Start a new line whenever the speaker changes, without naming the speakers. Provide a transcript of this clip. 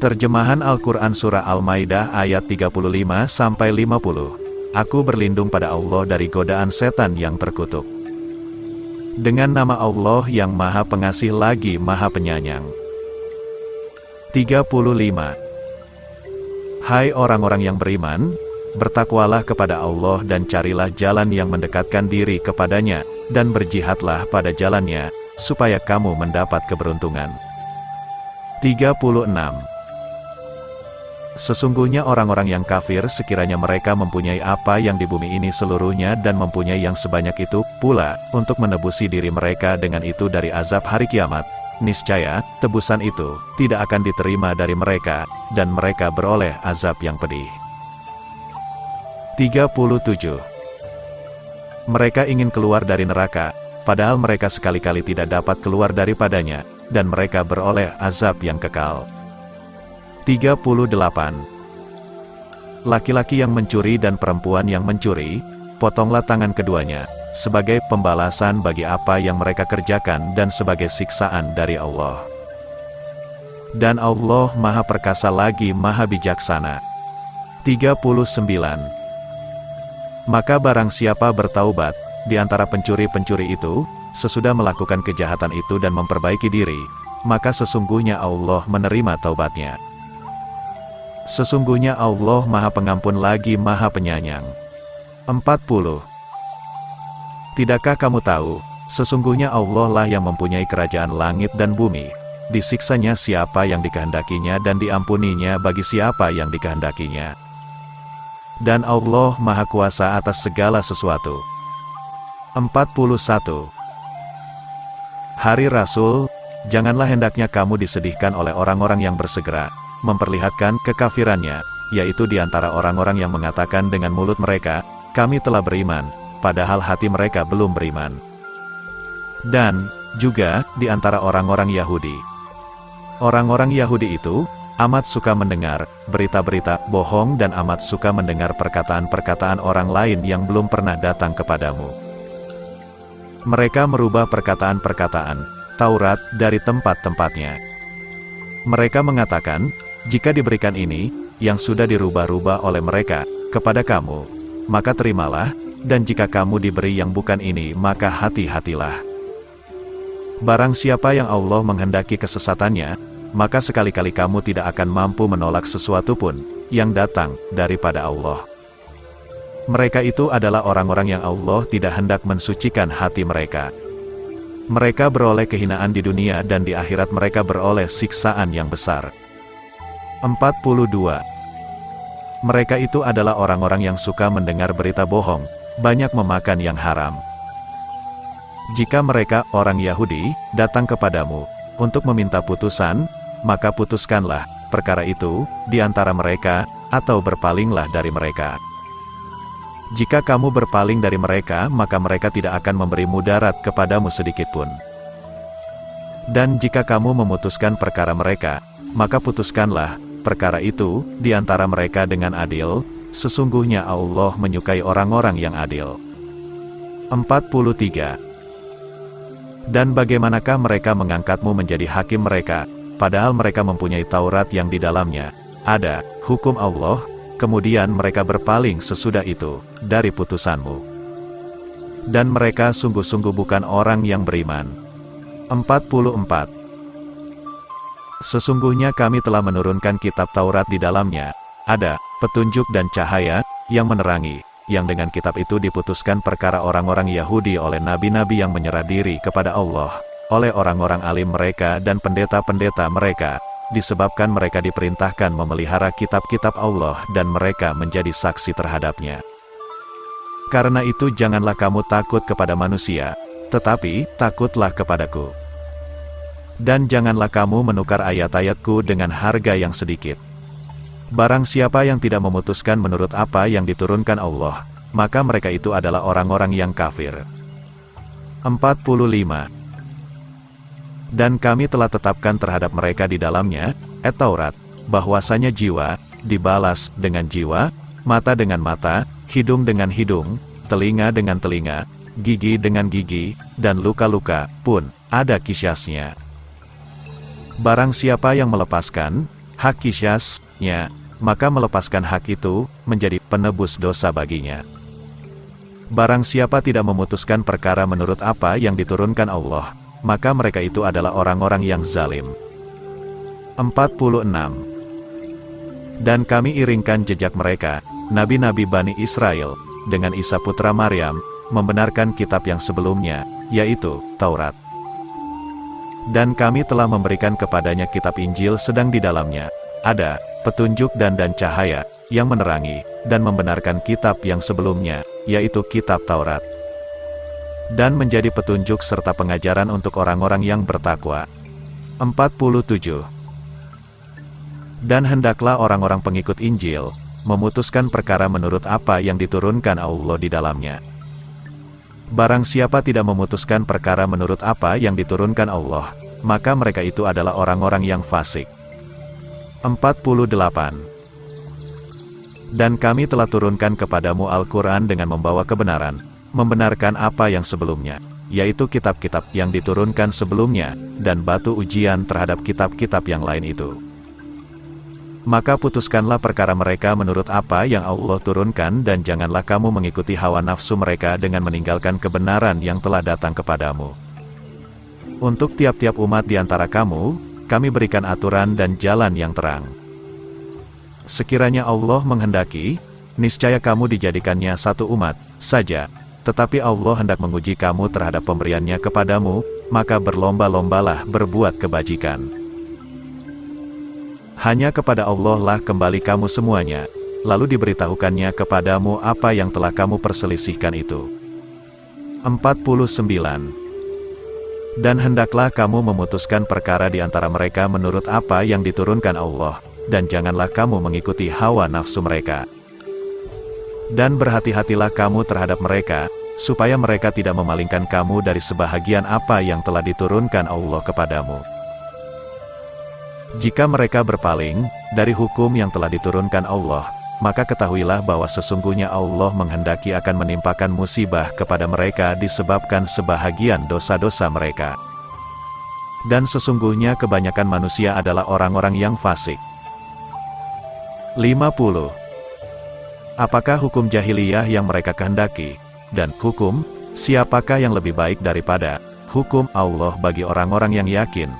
Terjemahan Al-Quran Surah Al-Maidah ayat 35-50. Aku berlindung pada Allah dari godaan setan yang terkutuk. Dengan nama Allah yang Maha Pengasih lagi Maha Penyayang. 35. Hai orang-orang yang beriman, bertakwalah kepada Allah dan carilah jalan yang mendekatkan diri kepadanya, dan berjihadlah pada jalannya, supaya kamu mendapat keberuntungan. 36. Sesungguhnya orang-orang yang kafir sekiranya mereka mempunyai apa yang di bumi ini seluruhnya dan mempunyai yang sebanyak itu pula, untuk menebusi diri mereka dengan itu dari azab hari kiamat, niscaya, tebusan itu tidak akan diterima dari mereka, dan mereka beroleh azab yang pedih. 37. Mereka ingin keluar dari neraka, padahal mereka sekali-kali tidak dapat keluar daripadanya, dan mereka beroleh azab yang kekal. 38. Laki-laki yang mencuri dan perempuan yang mencuri, potonglah tangan keduanya, sebagai pembalasan bagi apa yang mereka kerjakan dan sebagai siksaan dari Allah. Dan Allah Maha Perkasa lagi Maha Bijaksana. 39. Maka barang siapa bertaubat, di antara pencuri-pencuri itu, sesudah melakukan kejahatan itu dan memperbaiki diri, maka sesungguhnya Allah menerima taubatnya. Sesungguhnya Allah Maha Pengampun lagi Maha Penyayang. 40. Tidakkah kamu tahu, sesungguhnya Allah lah yang mempunyai kerajaan langit dan bumi, disiksanya siapa yang dikehendakinya dan diampuninya bagi siapa yang dikehendakinya. Dan Allah Maha Kuasa atas segala sesuatu. 41. Hari Rasul, janganlah hendaknya kamu disedihkan oleh orang-orang yang bersegera memperlihatkan kekafirannya, yaitu di antara orang-orang yang mengatakan dengan mulut mereka, kami telah beriman, padahal hati mereka belum beriman. Dan juga di antara orang-orang Yahudi. Orang-orang Yahudi itu amat suka mendengar berita-berita bohong dan amat suka mendengar perkataan-perkataan orang lain yang belum pernah datang kepadamu. Mereka merubah perkataan-perkataan Taurat dari tempat-tempatnya. Mereka mengatakan, jika diberikan ini, yang sudah dirubah-rubah oleh mereka, kepada kamu, maka terimalah, dan jika kamu diberi yang bukan ini, maka hati-hatilah. Barang siapa yang Allah menghendaki kesesatannya, maka sekali-kali kamu tidak akan mampu menolak sesuatu pun, yang datang daripada Allah. Mereka itu adalah orang-orang yang Allah tidak hendak mensucikan hati mereka. Mereka beroleh kehinaan di dunia dan di akhirat mereka beroleh siksaan yang besar. 42. Mereka itu adalah orang-orang yang suka mendengar berita bohong, banyak memakan yang haram. Jika mereka, orang Yahudi, datang kepadamu, untuk meminta putusan, maka putuskanlah perkara itu, di antara mereka, atau berpalinglah dari mereka. Jika kamu berpaling dari mereka, maka mereka tidak akan memberi mudarat kepadamu sedikitpun. Dan jika kamu memutuskan perkara mereka, maka putuskanlah perkara itu di antara mereka dengan adil, sesungguhnya Allah menyukai orang-orang yang adil. 43. Dan bagaimanakah mereka mengangkatmu menjadi hakim mereka, padahal mereka mempunyai Taurat yang di dalamnya ada hukum Allah, kemudian mereka berpaling sesudah itu dari putusanmu. Dan mereka sungguh-sungguh bukan orang yang beriman. 44. Sesungguhnya kami telah menurunkan kitab Taurat di dalamnya ada petunjuk dan cahaya yang menerangi, yang dengan kitab itu diputuskan perkara orang-orang Yahudi oleh nabi-nabi yang menyerah diri kepada Allah, oleh orang-orang alim mereka dan pendeta-pendeta mereka, disebabkan mereka diperintahkan memelihara kitab-kitab Allah dan mereka menjadi saksi terhadapnya. Karena itu janganlah kamu takut kepada manusia, tetapi takutlah kepadaku. Dan janganlah kamu menukar ayat-ayatku dengan harga yang sedikit. Barang siapa yang tidak memutuskan menurut apa yang diturunkan Allah, maka mereka itu adalah orang-orang yang kafir. 45. Dan kami telah tetapkan terhadap mereka di dalamnya, Taurat, bahwasanya jiwa dibalas dengan jiwa, mata dengan mata, hidung dengan hidung, telinga dengan telinga, gigi dengan gigi, dan luka-luka pun ada kisyasnya. Barang siapa yang melepaskan hak kisyasnya, maka melepaskan hak itu menjadi penebus dosa baginya. Barang siapa tidak memutuskan perkara menurut apa yang diturunkan Allah, maka mereka itu adalah orang-orang yang zalim. 46. Dan kami iringkan jejak mereka, nabi-nabi Bani Israel, dengan Isa putra Maryam, membenarkan kitab yang sebelumnya, yaitu Taurat. Dan kami telah memberikan kepadanya kitab Injil, sedang di dalamnya ada petunjuk dan cahaya, yang menerangi dan membenarkan kitab yang sebelumnya, yaitu kitab Taurat. Dan menjadi petunjuk serta pengajaran untuk orang-orang yang bertakwa. 47. Dan hendaklah orang-orang pengikut Injil memutuskan perkara menurut apa yang diturunkan Allah di dalamnya. Barang siapa tidak memutuskan perkara menurut apa yang diturunkan Allah, maka mereka itu adalah orang-orang yang fasik. 48. Dan kami telah turunkan kepadamu Al-Quran dengan membawa kebenaran, membenarkan apa yang sebelumnya, yaitu kitab-kitab yang diturunkan sebelumnya, dan batu ujian terhadap kitab-kitab yang lain itu. Maka putuskanlah perkara mereka menurut apa yang Allah turunkan, dan janganlah kamu mengikuti hawa nafsu mereka dengan meninggalkan kebenaran yang telah datang kepadamu. Untuk tiap-tiap umat di antara kamu, kami berikan aturan dan jalan yang terang. Sekiranya Allah menghendaki, niscaya kamu dijadikannya satu umat saja, tetapi Allah hendak menguji kamu terhadap pemberiannya kepadamu, maka berlomba-lombalah berbuat kebajikan. Hanya kepada Allah lah kembali kamu semuanya, lalu diberitahukannya kepadamu apa yang telah kamu perselisihkan itu. 49. Dan hendaklah kamu memutuskan perkara di antara mereka menurut apa yang diturunkan Allah, dan janganlah kamu mengikuti hawa nafsu mereka. Dan berhati-hatilah kamu terhadap mereka, supaya mereka tidak memalingkan kamu dari sebahagian apa yang telah diturunkan Allah kepadamu. Jika mereka berpaling dari hukum yang telah diturunkan Allah, maka ketahuilah bahwa sesungguhnya Allah menghendaki akan menimpakan musibah kepada mereka disebabkan sebahagian dosa-dosa mereka. Dan sesungguhnya kebanyakan manusia adalah orang-orang yang fasik. 50. Apakah hukum jahiliyah yang mereka kehendaki, dan hukum siapakah yang lebih baik daripada hukum Allah bagi orang-orang yang yakin?